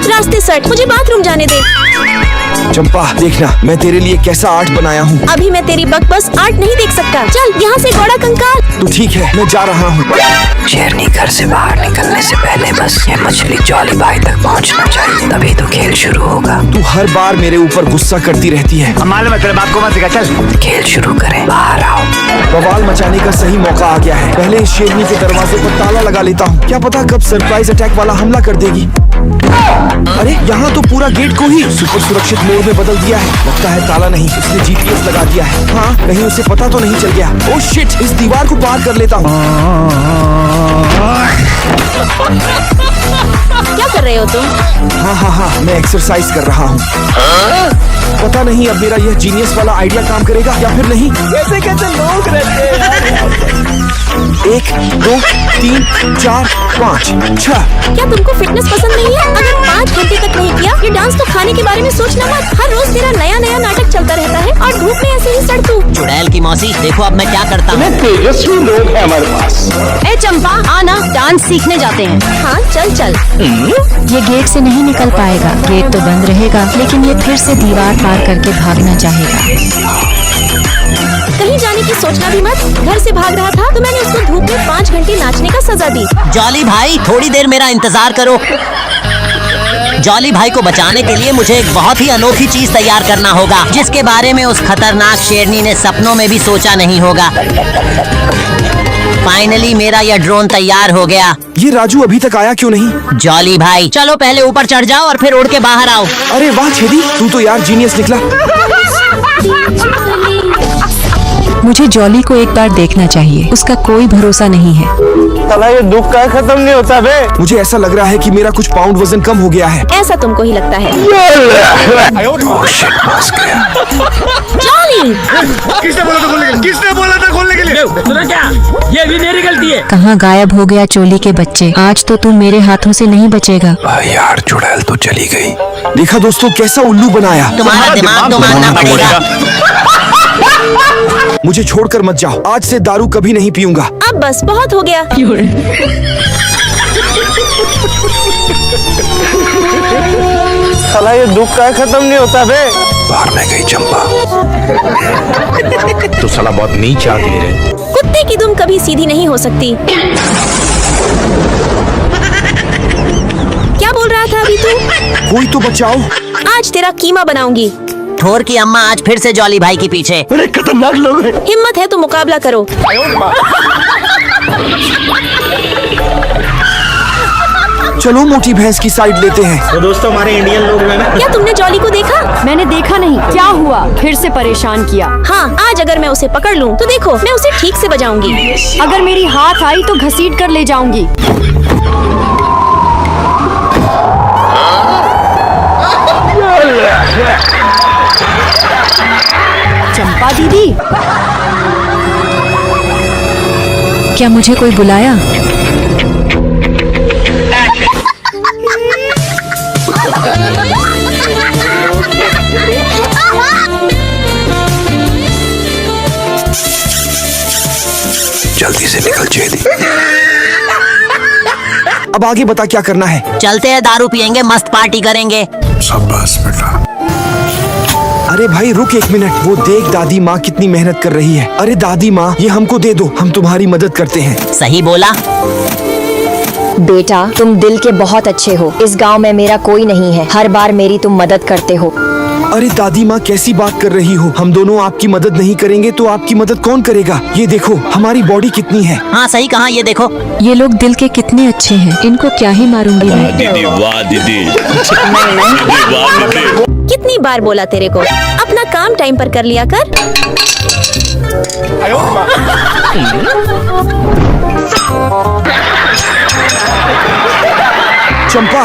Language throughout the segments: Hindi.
रास्ते सट, मुझे बाथरूम जाने दे। चंपा देखना, मैं तेरे लिए कैसा आर्ट बनाया हूँ। अभी मैं तेरी बकबस आर्ट नहीं देख सकता। चल यहाँ से घोड़ा कंकाल। तो ठीक है, मैं जा रहा हूँ। शेरनी घर से बाहर निकलने से पहले बस ये मछली जॉली भाई तक पहुँचना चाहिए, तभी तो खेल शुरू होगा। तू हर बार मेरे ऊपर गुस्सा करती रहती है। मालूम है तेरे बाप को मत सिखा। चल खेल शुरू करें, बाहर आओ। बवाल मचाने का सही मौका आ गया है। पहले इस शेरनी के दरवाजे पर ताला लगा लेता हूँ। क्या पता कब सरप्राइज अटैक वाला हमला कर देगी। अरे यहाँ तो पूरा गेट को ही सुपर सुरक्षित मोड में बदल दिया है। लगता है ताला नहीं, उसने जीपीएस लगा दिया है। हाँ, कहीं उसे पता तो नहीं चल गया। ओह शिट, इस दीवार को पार कर लेता हूँ। क्या कर रहे हो तुम? हाँ, मैं एक्सरसाइज कर रहा हूँ। पता नहीं अब मेरा यह जीनियस वाला आइडिया काम करेगा या फिर नहीं। कैसे कैसे लोग रहते हैं। 1 2 3 4 5 6। क्या तुमको फिटनेस पसंद नहीं है? अगर 5 घंटे तक नहीं किया ये डांस, तो खाने के बारे में सोचना मत। हर रोज तेरा नया नया नाटक चलता रहता है और धूप में ऐसे ही सड़ तू। चुड़ैल की मौसी, देखो अब मैं क्या करता हूँ। तेजस्वी लोग हैं हमारे पास। ए चंपा, आना, डांस सीखने जाते हैं। हाँ चल चल। ये गेट से नहीं निकल पाएगा। गेट तो बंद रहेगा, लेकिन ये फिर से दीवार पार करके भागना चाहेगा। कहीं जाने की सोचना भी मत। घर से भाग रहा था तो मैंने उसको धूप में 5 घंटे नाचने का सजा दी। जॉली भाई थोड़ी देर मेरा इंतजार करो। जॉली भाई को बचाने के लिए मुझे एक बहुत ही अनोखी चीज तैयार करना होगा, जिसके बारे में उस खतरनाक शेरनी ने सपनों में भी सोचा नहीं होगा। फाइनली मेरा यह ड्रोन तैयार हो गया। ये राजू अभी तक आया क्यों नहीं? जॉली भाई चलो पहले ऊपर चढ़ जाओ और फिर उड़ के बाहर आओ। अरे वाह छेदी, तू तो यार जीनियस निकला। मुझे जॉली को एक बार देखना चाहिए, उसका कोई भरोसा नहीं है। साला ये दुख का खत्म नहीं होता बे। मुझे ऐसा लग रहा है कि मेरा कुछ पाउंड वजन कम हो गया है। ऐसा तुमको ही लगता है। जॉली, किसने बोला था खोलने के लिए? किसने बोला था खोलने के लिए? सुना क्या? ये भी मेरी गलती है। कहाँ गायब हो गया चोली के बच्चे? आज तो तुम मेरे हाथों से नहीं बचेगा। यार चुड़ैल तो चली गई। देखा दोस्तों कैसा उल्लू बनाया। तुम्हारा दिमाग तो मानना पड़ेगा। मुझे छोड़कर मत जाओ, आज से दारू कभी नहीं पीऊंगा। अब बस बहुत हो गया। साला ये दुख का खत्म नहीं होता बे। बाहर में गई चंपा। तो साला बहुत नीच आदमी है। कुत्ते की दुम कभी सीधी नहीं हो सकती। क्या बोल रहा था अभी तू? कोई तो बचाओ। आज तेरा कीमा बनाऊंगी। ठोर की अम्मा आज फिर से जॉली भाई के पीछे। अरे खतरनाक लोग हैं। हिम्मत है तो मुकाबला करो। चलो मोटी भैंस की साइड लेते हैं। तो दोस्तों हमारे इंडियन लोग हैं ना। क्या तुमने जॉली को देखा? मैंने देखा नहीं, क्या हुआ? फिर से परेशान किया। हाँ, आज अगर मैं उसे पकड़ लूं तो देखो मैं उसे ठीक से बजाऊंगी। अगर मेरी हाथ आई तो घसीट कर ले जाऊंगी। चंपा दीदी, क्या मुझे कोई बुलाया? जल्दी से निकल चेदी। अब आगे बता क्या करना है? चलते हैं, दारू पियेंगे, मस्त पार्टी करेंगे। शाबाश बेटा। अरे भाई रुक 1 मिनट, वो देख दादी माँ कितनी मेहनत कर रही है। अरे दादी माँ ये हमको दे दो, हम तुम्हारी मदद करते हैं। सही बोला। बेटा तुम दिल के बहुत अच्छे हो। इस गांव में मेरा कोई नहीं है, हर बार मेरी तुम मदद करते हो। अरे दादी माँ कैसी बात कर रही हो? हम दोनों आपकी मदद नहीं करेंगे तो आपकी मदद कौन करेगा? ये देखो हमारी बॉडी कितनी है। हाँ सही कहा, ये देखो। ये लोग दिल के कितने अच्छे हैं, इनको क्या ही मारूंगी मैं। दीदी वाह दीदी। कितनी बार बोला तेरे को, अपना काम टाइम पर कर लिया कर। चंपा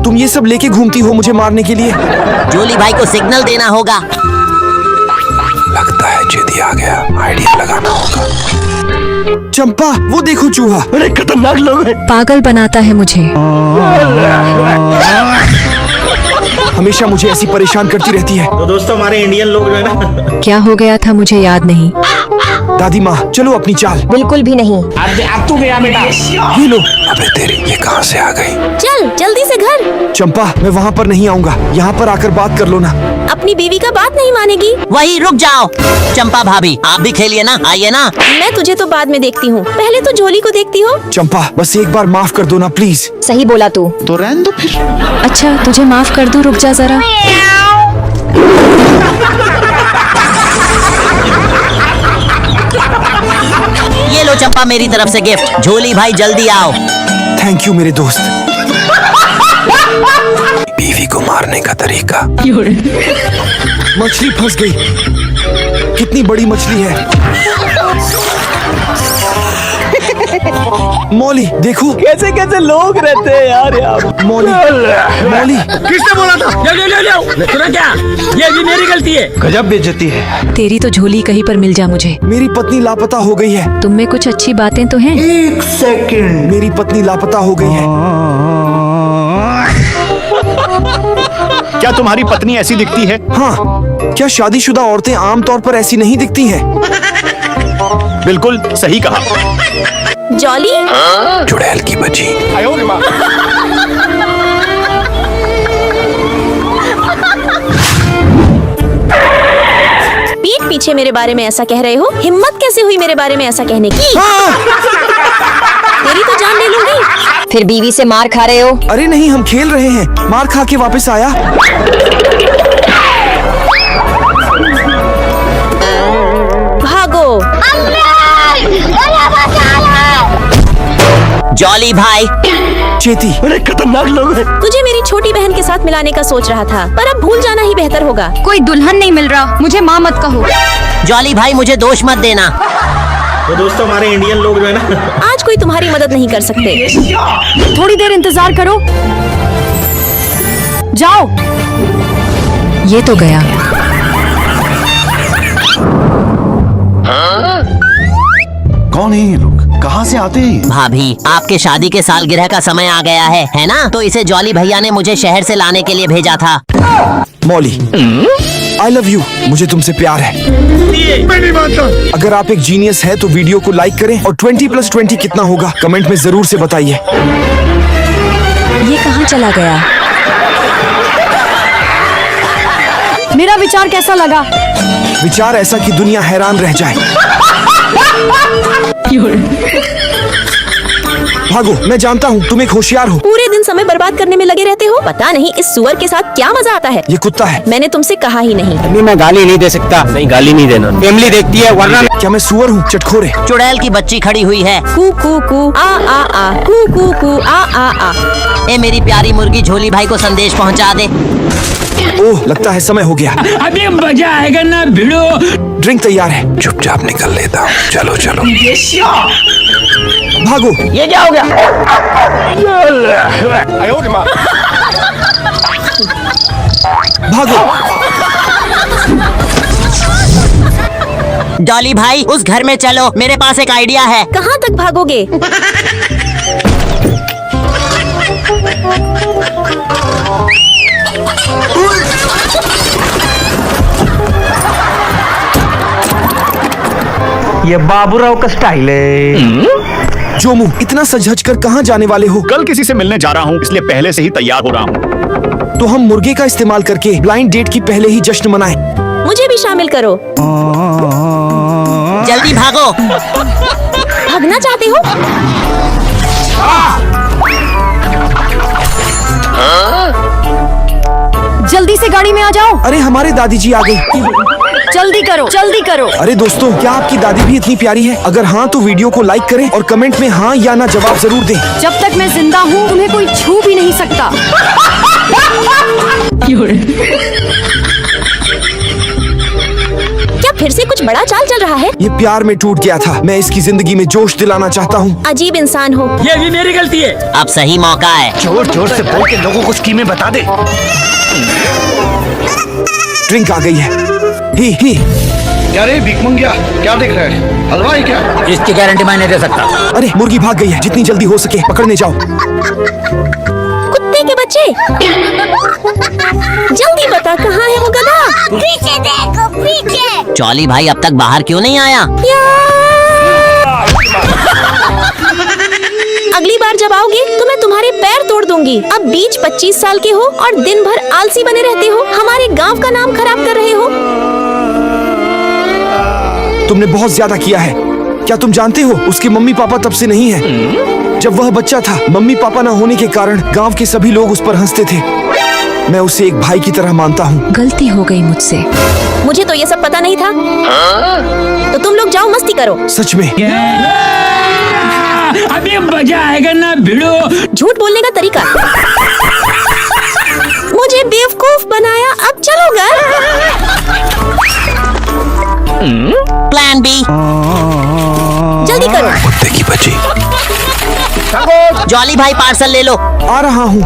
तुम ये सब लेके घूमती हो मुझे मारने के लिए? जॉली भाई को सिग्नल देना होगा। लगता है चेदी आ गया, आइडिया लगाना होगा। चंपा वो देखो चूहा। अरे खतरनाक लोग हैं। पागल बनाता है मुझे। हमेशा मुझे ऐसी परेशान करती रहती है। तो दोस्तों हमारे इंडियन लोग जो है ना। क्या हो गया था मुझे याद नहीं। दादी माँ चलो अपनी चाल। बिल्कुल भी नहीं। अब तू गया बेटा। ये लो। अबे तेरी ये कहाँ से आ गई? चल जल्दी से घर। चंपा मैं वहाँ पर नहीं आऊँगा, यहाँ पर आकर बात कर लो ना। अपनी बीवी का बात नहीं मानेगी। वही रुक जाओ। चंपा भाभी आप भी खेलिए ना, आइए ना। मैं तुझे तो बाद में देखती हूँ, पहले तो झोली को देखती हो। चंपा बस एक बार माफ कर दो ना प्लीज। सही बोला तू। तो रहने दो फिर। अच्छा तुझे माफ कर दूं, रुक जा जरा। ये लो चंपा मेरी तरफ से गिफ्ट। झोली भाई जल्दी आओ। थैंक यू मेरे दोस्त। बीवी को मारने का तरीका। मछली फंस गई। कितनी बड़ी मछली है। मौली देखो कैसे कैसे लोग रहते हैं यार यहाँ। मौली मौली किसने बोला था? ले सुना क्या? ये भी मेरी गलती है। गजब बेइज्जती है। तेरी तो झोली कहीं पर मिल जा मुझे। मेरी पत्नी लापता हो गई है। तुम में कुछ अच्छी बातें तो हैं। एक सेकंड। मेरी पत्नी लापता हो गई है। क्या तुम्हारी पत्नी ऐसी दिखती है? हाँ, क्या शादीशुदा औरतें आमतौर पर ऐसी नहीं दिखती हैं? बिल्कुल सही कहा। जॉली चुड़ैल की बच्ची। पीठ पीछे मेरे बारे में ऐसा कह रहे हो? हिम्मत कैसे हुई मेरे बारे में ऐसा कहने की? तेरी तो जान ले लूंगी। फिर बीवी से मार खा रहे हो? अरे नहीं हम खेल रहे हैं। मार खा के वापस आया। भागो। जॉली भाई चेती बड़े खतरनाक लोग हैं। तुझे मेरी छोटी बहन के साथ मिलाने का सोच रहा था, पर अब भूल जाना ही बेहतर होगा। कोई दुल्हन नहीं मिल रहा, मुझे माँ मत कहो। जॉली भाई मुझे दोष मत देना। वो दोस्तों हमारे इंडियन लोग जो है ना, आज कोई तुम्हारी मदद नहीं कर सकते। थोड़ी देर इंतजार करो। जाओ। ये तो गया। कौन है ये लोग? कहाँ से आते हैं? भाभी आपके शादी के सालगिरह का समय आ गया है ना? तो इसे जॉली भैया ने मुझे शहर से लाने के लिए भेजा था। मौली आई लव यू। मुझे तुमसे प्यार है। मैं नहीं मानता। अगर आप एक जीनियस है तो वीडियो को लाइक करें और 20+20 कितना होगा कमेंट में जरूर से बताइए। ये कहाँ चला गया? मेरा विचार कैसा लगा? विचार ऐसा कि दुनिया हैरान रह जाए। भागो, मैं जानता हूँ तुम एक होशियार हो। पूरे दिन समय बर्बाद करने में लगे रहते हो। पता नहीं इस सुअर के साथ क्या मजा आता है। ये कुत्ता है। मैंने तुमसे कहा ही नहीं। अभी मैं गाली नहीं दे सकता। नहीं गाली नहीं देना, फैमिली देखती है वरना। क्या मैं सुअर हूँ चटखोरे? चुड़ैल की बच्ची खड़ी हुई है। कू कू कू आ आ कू कू कू आ। ए मेरी प्यारी मुर्गी झोली भाई को संदेश पहुंचा दे। ओह लगता है समय हो गया। अभी मजा आएगा ना भिड़ो। ड्रिंक तैयार है। चुपचाप निकल लेता हूँ। चलो चलो भागो। ये क्या हो गया? भागो। डॉली भाई उस घर में चलो, मेरे पास एक आइडिया है। कहाँ तक भागोगे? ये बाबूराव का स्टाइल है। जोमू इतना सज-धज कर कहाँ जाने वाले हो? कल किसी से मिलने जा रहा हूँ, इसलिए पहले से ही तैयार हो रहा हूँ। तो हम मुर्गे का इस्तेमाल करके ब्लाइंड डेट की पहले ही जश्न मनाएं। मुझे भी शामिल करो। जल्दी भागो। भागना चाहते हो? जल्दी से गाड़ी में आ जाओ। अरे हमारे दादी जी आ गई। जल्दी करो, जल्दी करो। अरे दोस्तों क्या आपकी दादी भी इतनी प्यारी है? अगर हाँ तो वीडियो को लाइक करें और कमेंट में हाँ या ना जवाब जरूर दें। जब तक मैं जिंदा हूँ तुम्हें कोई छू भी नहीं सकता। क्या फिर से कुछ बड़ा चाल चल रहा है? ये प्यार में टूट गया था। मैं इसकी जिंदगी में जोश दिलाना चाहता हूँ। अजीब इंसान हो। ये भी मेरी गलती है। अब सही मौका है। जोर जोर से बोल के लोगों को स्कीमें बता दे। ड्रिंक आ गई है। ही क्या रे भिखमंगिया, क्या देख रहे हैं? हलवाई क्या? इसकी गारंटी मैं नहीं दे सकता। अरे मुर्गी भाग गई है। जितनी जल्दी हो सके पकड़ने जाओ। कुत्ते के बच्चे, जल्दी बता कहाँ है वो गधा? पीछे देखो पीछे। जॉली भाई अब तक बाहर क्यों नहीं आया? अगली बार जब आओगे तो मैं तुम्हारे पैर तोड़ दूंगी। अब बीच 25 साल के हो और दिन भर आलसी बने रहते हो, हमारे गांव का नाम खराब कर रहे हो। तुमने बहुत ज्यादा किया है। क्या तुम जानते हो उसके मम्मी पापा तब से नहीं है। जब वह बच्चा था, मम्मी पापा न होने के कारण गांव के सभी लोग उस पर हंसते थे। मैं उसे एक भाई की तरह मानता हूँ। गलती हो गई मुझसे। मुझे तो ये सब पता नहीं था। तो तुम लोग जाओ मस्ती करो। सच में अभी मजा आएगा ना भिड़ो। झूठ बोलने का तरीका। मुझे बेवकूफ बनाया, अब चलो घर। Plan B. जल्दी करो। कुत्ते की बच्ची। जॉली भाई पार्सल ले लो। आ रहा हूँ।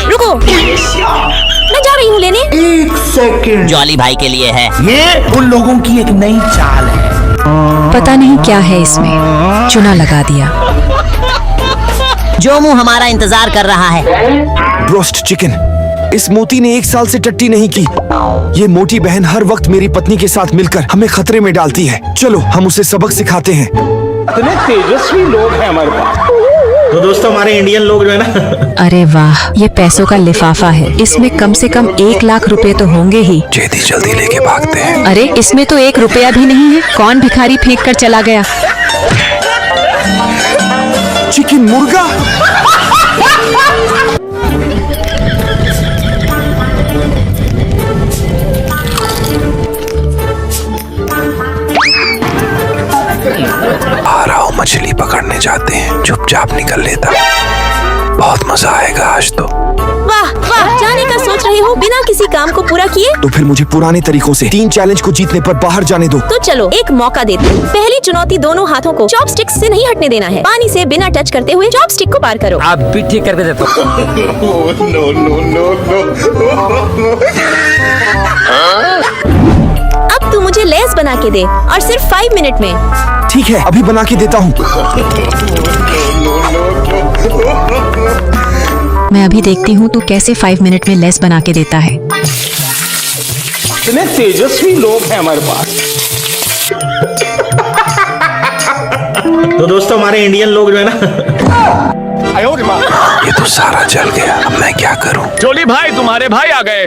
रुको, मैं जा रही हूँ लेने। 1 सेकंड, जॉली भाई के लिए है। ये उन लोगों की एक नई चाल है। पता नहीं क्या है इसमें, चुना लगा दिया। जो मुंह हमारा इंतजार कर रहा है। Roast chicken. इस मोती ने 1 साल से टट्टी नहीं की। ये मोटी बहन हर वक्त मेरी पत्नी के साथ मिलकर हमें खतरे में डालती है। चलो हम उसे सबक सिखाते हैं। इतने तेजस्वी लोग हैं हमारे पास। तो दोस्तों हमारे इंडियन लोग जो है ना, अरे वाह, ये पैसों का लिफाफा है। इसमें कम से कम 1 लाख रुपए तो होंगे ही। जल्दी जल्दी लेके भागते हैं। अरे इसमें तो 1 रुपया भी नहीं है। कौन भिखारी फेंक कर चला गया? चिकन मुर्गा। आ रहा हूँ, मछली पकड़ने जाते हैं। चुपचाप निकल लेता। बहुत मजा आएगा आज तो। वाह वाह, जाने का सोच रहे हो बिना किसी काम को पूरा किए? तो फिर मुझे पुराने तरीकों से 3 चैलेंज को जीतने पर बाहर जाने दो। तो चलो एक मौका देते हैं। पहली चुनौती, दोनों हाथों को चॉपस्टिक से नहीं हटने देना है। पानी से बिना टच करते हुए चॉपस्टिक को पार करो। आप भी ठीक करके देते हो। अब तू मुझे लेस बना के दे, और सिर्फ 5 मिनट में। ठीक है, अभी बना के देता हूँ। मैं अभी देखती हूँ तू कैसे 5 मिनट में लेस बना के देता है। इतने तेजस्वी लोग हैं हमारे पास। तो दोस्तों हमारे इंडियन लोग जो है ना, ये तो सारा जल गया। अब मैं क्या करूँ? जॉली भाई तुम्हारे भाई आ गए।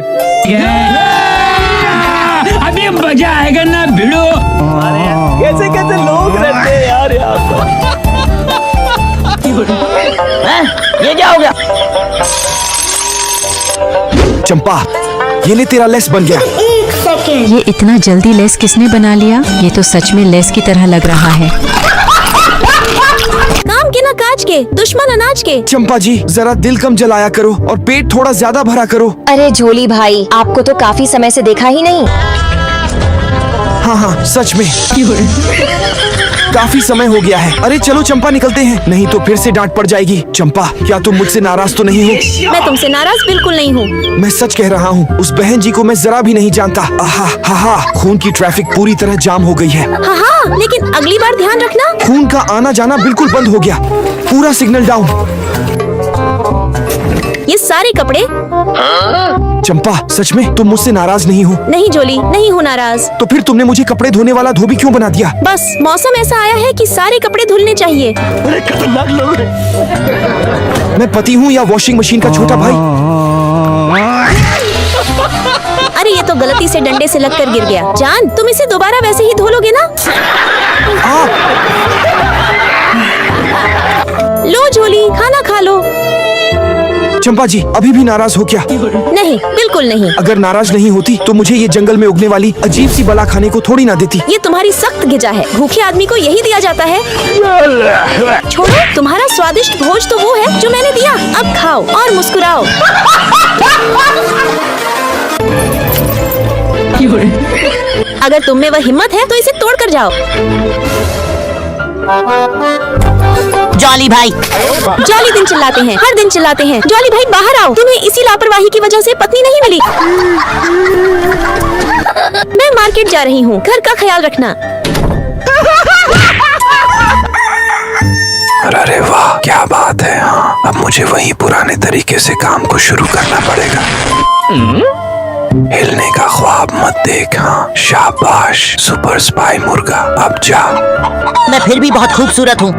अभी मजा आएगा ना भिड़ो। कैसे कैसे लोग रहते हैं यार ये क्या हो गया? चंपा, ये ले तेरा लेस बन गया। ये इतना जल्दी लेस किसने बना लिया? ये तो सच में लेस की तरह लग रहा है। काम के ना काज के, दुश्मन अनाज के। चंपा जी, जरा दिल कम जलाया करो और पेट थोड़ा ज्यादा भरा करो। अरे झोली भाई, आपको तो काफी समय से देखा ही नहीं। हाँ हाँ, सच में काफी समय हो गया है। अरे चलो चंपा, निकलते हैं, नहीं तो फिर से डांट पड़ जाएगी। चंपा, क्या तुम मुझसे नाराज तो नहीं हो? मैं तुमसे नाराज बिल्कुल नहीं हूँ। मैं सच कह रहा हूँ, उस बहन जी को मैं जरा भी नहीं जानता। आहा हा हा, खून की ट्रैफिक पूरी तरह जाम हो गई है। हाँ हाँ, लेकिन अगली बार ध्यान रखना। खून का आना जाना बिल्कुल बंद हो गया। पूरा सिग्नल डाउन। ये सारे कपड़े। चंपा, सच में तुम मुझसे नाराज नहीं हो? नहीं जोली, नहीं हूँ नाराज। तो फिर तुमने मुझे कपड़े धोने वाला धोबी क्यों बना दिया? बस मौसम ऐसा आया है कि सारे कपड़े धुलने चाहिए। अरे खतरनाक लोग हैं। मैं पति हूँ या वॉशिंग मशीन का छोटा भाई? अरे ये तो गलती से डंडे से लगकर गिर गया। जान, तुम इसे दोबारा वैसे ही धो लोगे ना? लो जोली, खाना खा लो। चंपा जी, अभी भी नाराज हो क्या? नहीं, बिल्कुल नहीं। अगर नाराज नहीं होती तो मुझे ये जंगल में उगने वाली अजीब सी बला खाने को थोड़ी ना देती। ये तुम्हारी सख्त गिजा है। भूखे आदमी को यही दिया जाता है। छोड़ो, तुम्हारा स्वादिष्ट भोज तो वो है जो मैंने दिया। अब खाओ और मुस्कुराओ। अगर तुम में वह हिम्मत है तो इसे तोड़ कर जाओ। जॉली भाई, जॉली दिन चिल्लाते हैं, हर दिन चिल्लाते हैं। जॉली भाई बाहर आओ, तुम्हें इसी लापरवाही की वजह से पत्नी नहीं मिली। मैं मार्केट जा रही हूँ, घर का ख्याल रखना। अरे वाह, क्या बात है। हाँ, अब मुझे वही पुराने तरीके से काम को शुरू करना पड़ेगा। हिलने का ख्वाब मत देख। हाँ, शाबाश सुपर स्पाई मुर्गा, अब जा। मैं फिर भी बहुत खूबसूरत हूँ।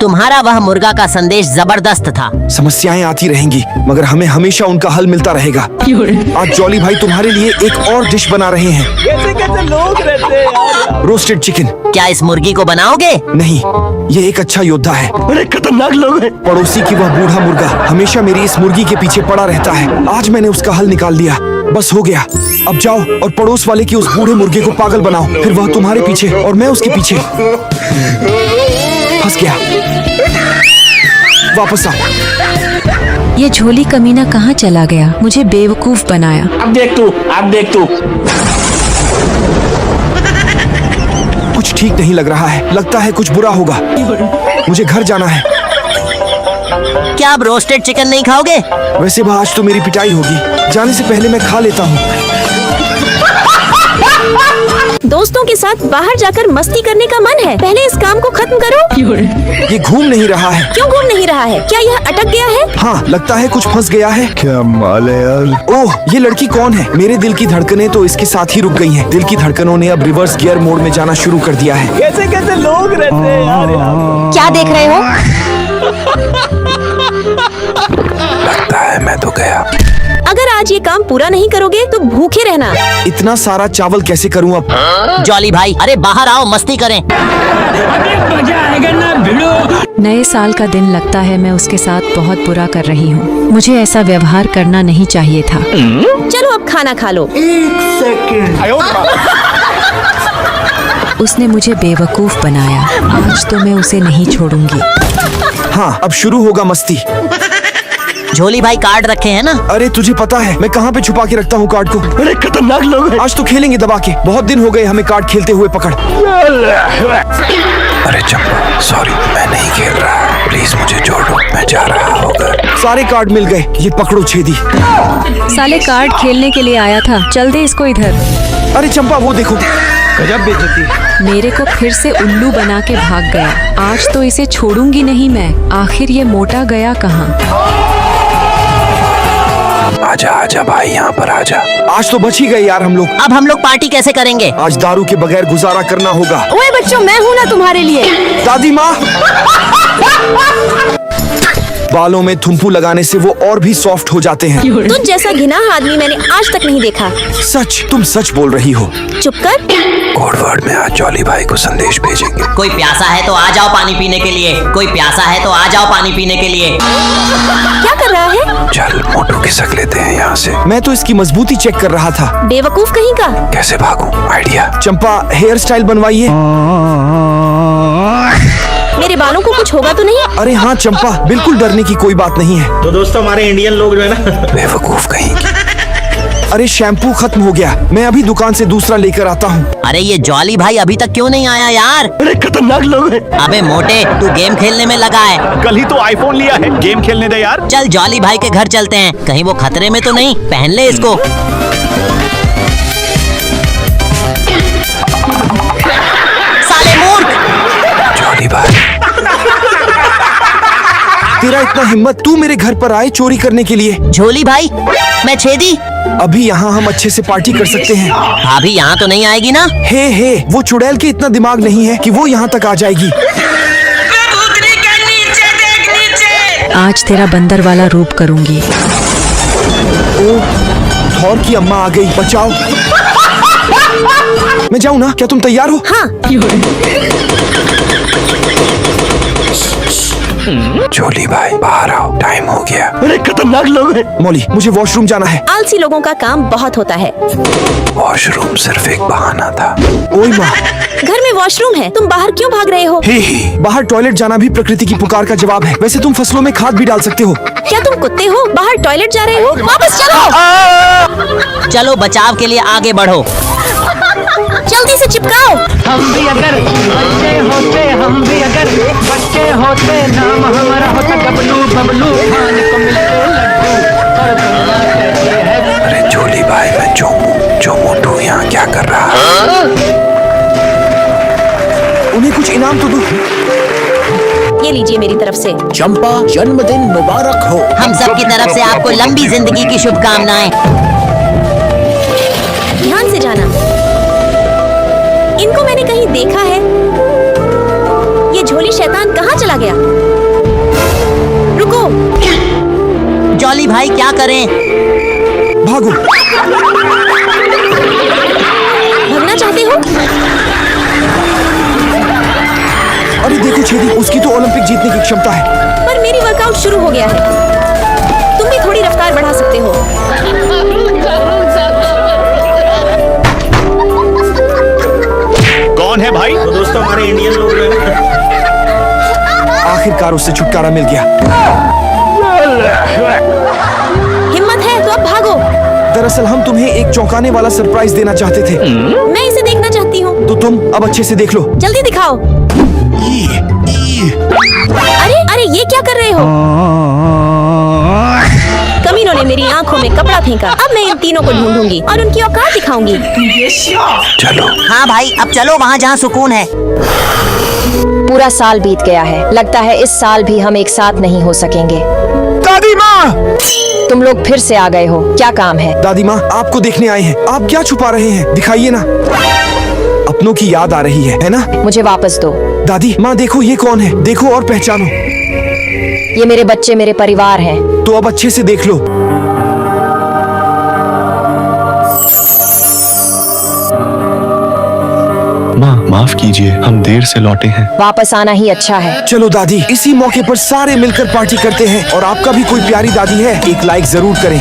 तुम्हारा वह मुर्गा का संदेश जबरदस्त था। समस्याएं आती रहेंगी मगर हमें हमेशा उनका हल मिलता रहेगा। आज जॉली भाई तुम्हारे लिए एक और डिश बना रहे हैं। कैसे कैसे लोग रहते हैं यार। Roasted chicken. क्या इस मुर्गी को बनाओगे? नहीं, ये एक अच्छा योद्धा है। बड़े खतरनाक लोग हैं। पड़ोसी की वह बूढ़ा मुर्गा हमेशा मेरी इस मुर्गी के पीछे पड़ा रहता है। आज मैंने उसका हल निकाल दिया। बस हो गया। अब जाओ और पड़ोस वाले की उस बूढ़े मुर्गे को पागल बनाओ। फिर वह तुम्हारे पीछे और मैं उसके पीछे। फंस गया। वापस आओ। ये झोली कमीना कहाँ चला गया? मुझे बेवकूफ बनाया। अब देख तू। कुछ ठीक नहीं लग रहा है। लगता है कुछ बुरा होगा। मुझे घर जाना है। क्या आप रोस्टेड चिकन नहीं खाओगे? वैसे भी आज तो मेरी पिटाई होगी। जाने से पहले मैं खा लेता हूँ। दोस्तों के साथ बाहर जाकर मस्ती करने का मन है। पहले इस काम को खत्म करो। ये घूम नहीं रहा है। क्यों घूम नहीं रहा है? क्या यह अटक गया है? हाँ, लगता है कुछ फंस गया है। क्या माल है यार। ओह, ये लड़की कौन है? मेरे दिल की धड़कनें तो इसके साथ ही रुक गई हैं। दिल की धड़कनों ने अब रिवर्स गियर मोड में जाना शुरू कर दिया है। कैसे कैसे लोग रहते हैं यार। क्या देख रहे हो? लगता है मैं तो गया। अगर आज ये काम पूरा नहीं करोगे तो भूखे रहना। इतना सारा चावल कैसे करूँ अब? जॉली भाई, अरे बाहर आओ, मस्ती करें। अरे मजा आएगा ना भिड़ो। नए साल का दिन लगता है मैं उसके साथ बहुत बुरा कर रही हूँ। मुझे ऐसा व्यवहार करना नहीं चाहिए था। चलो अब खाना खा लो। उसने मुझे बेवकूफ बनाया। आज तो मैं उसे नहीं छोड़ूंगी। हाँ, अब शुरू होगा मस्ती। झोली भाई, कार्ड रखे हैं ना? अरे तुझे पता है मैं कहाँ पे छुपा के रखता हूँ कार्ड को। बड़े खतरनाक लोग हैं। आज तो खेलेंगे दबा के। बहुत दिन हो गए हमें कार्ड खेलते हुए पकड़। अरे चंपा, सॉरी, मैं नहीं खेल रहा। प्लीज मुझे छोड़ो, मैं जा रहा होगा। सारे कार्ड मिल गए। ये पकड़ो छेदी। साले कार्ड खेलने के लिए आया था। चल दे इसको इधर। अरे चंपा, वो देखो। गजब बेइज्जती। मेरे को फिर से उल्लू बना के भाग गया। आज तो इसे छोड़ूंगी नहीं मैं। आखिर ये मोटा गया कहाँ? आजा आजा भाई, यहाँ पर आजा। आज तो बच ही गए यार हम लोग। अब हम लोग पार्टी कैसे करेंगे? आज दारू के बगैर गुजारा करना होगा। ओए बच्चों, मैं हूँ ना तुम्हारे लिए। दादी माँ। बालों में थुम्पू लगाने से वो और भी सॉफ्ट हो जाते हैं। तुझ जैसा घिनौना आदमी मैंने आज तक नहीं देखा। सच, तुम सच बोल रही हो। चुप कर। कोड वर्ड में आज जॉली भाई को संदेश भेजेंगे। कोई प्यासा है तो आ जाओ पानी पीने के लिए। कोई प्यासा है तो आ जाओ पानी पीने के लिए। क्या कर रहा है? चल मोटू खिसक लेते हैं यहाँ से। मैं तो इसकी मजबूती चेक कर रहा था। बेवकूफ कहीं का। कैसे भागूं? आइडिया। चंपा, हेयर स्टाइल बनवाइए। मेरे बालों को कुछ होगा तो नहीं? अरे हाँ चंपा, बिल्कुल डरने की कोई बात नहीं है। तो दोस्तों, हमारे इंडियन लोग जो है ना बेवकूफ कहीं की। अरे शैम्पू खत्म हो गया। मैं अभी दुकान से दूसरा लेकर आता हूँ। अरे ये जॉली भाई अभी तक क्यों नहीं आया यार? बड़े खतरनाक लोग हैं। अबे मोटे, तू गेम खेलने में लगा है। कल ही तो आईफोन लिया है, गेम खेलने दे यार। चल जॉली भाई के घर चलते हैं। कहीं वो खतरे में तो नहीं? पहन ले इसको। साले मूर्ख। जॉली भाई, तेरा इतना हिम्मत, तू मेरे घर पर आए चोरी करने के लिए? झोली भाई, मैं छेदी। अभी यहाँ हम अच्छे से पार्टी कर सकते हैं। भाभी यहाँ तो नहीं आएगी ना? हे, वो चुड़ैल के इतना दिमाग नहीं है कि वो यहाँ तक आ जाएगी। आज तेरा बंदर वाला रूप करूंगी। ओ, थॉर की अम्मा आ गई। बचाओ। मैं जाऊँ ना? क्या तुम तैयार हो? हाँ। जोली भाई, बाहर आओ, टाइम हो गया। बड़े खतरनाक लोग हैं। मौली, मुझे वॉशरूम जाना है। आलसी लोगों का काम बहुत होता है। वॉशरूम सिर्फ एक बहाना था। ओए माँ, घर में वॉशरूम है, तुम बाहर क्यों भाग रहे हो? बाहर टॉयलेट जाना भी प्रकृति की पुकार का जवाब है। वैसे तुम फसलों में खाद भी डाल सकते हो। क्या तुम कुत्ते हो? बाहर टॉयलेट जा रहे हो? वापस चलो। चलो बचाव के लिए आगे बढ़ो। जल्दी से चिपकाओ। हम भी अगर बच्चे होते नाम हमारा होता गबलू बबलू, खाने को मिलते लड्डू और दुनिया कहते हैं। अरे जोली भाई, मैं जो मोटू यहाँ क्या कर रहा है? उन्हें कुछ इनाम तो दो। ये लीजिए मेरी तरफ से। चंपा, जन्मदिन मुबारक हो। हम सब की तरफ से आपको लंबी जिंदगी की शुभकामनाएं। ध्यान से जाना। इनको मैंने कहीं देखा है। ये झोली शैतान कहाँ चला गया? रुको। जॉली भाई क्या करें? भागो। भागना चाहते हो? अरे देखो छेदी, उसकी तो ओलंपिक जीतने की क्षमता है। पर मेरी वर्कआउट शुरू हो गया है। तुम भी थोड़ी रफ्तार बढ़ा सकते हो। कौन है भाई? तो दोस्तों हमारे इंडियन लोग जो है ना, आखिरकार उससे छुटकारा मिल गया। हिम्मत है तो अब भागो। दरअसल हम तुम्हें एक चौंकाने वाला सरप्राइज देना चाहते थे। मैं इसे देखना चाहती हूँ। तो तुम अब अच्छे से देख लो। जल्दी दिखाओ। अरे अरे ये क्या कर रहे हो? कमीनों ने मेरी आंखों में कपड़ा फेंका। अब मैं इन तीनों को ढूंढूंगी और उनकी औकात दिखाऊंगी। चलो। हाँ भाई, अब चलो वहाँ जहाँ सुकून है। पूरा साल बीत गया है। लगता है इस साल भी हम एक साथ नहीं हो सकेंगे। दादी माँ! तुम लोग फिर से आ गए हो, क्या काम है? दादी माँ, आपको देखने आए हैं। आप क्या छुपा रहे हैं? दिखाइए ना। अपनों की याद आ रही है ना? मुझे वापस दो। दादी माँ देखो, ये कौन है? देखो और पहचानो। ये मेरे बच्चे, मेरे परिवार हैं। तो अब अच्छे से देख लो। माँ माफ कीजिए, हम देर से लौटे हैं। वापस आना ही अच्छा है। चलो दादी, इसी मौके पर सारे मिलकर पार्टी करते हैं। और आपका भी कोई प्यारी दादी है? एक लाइक जरूर करें।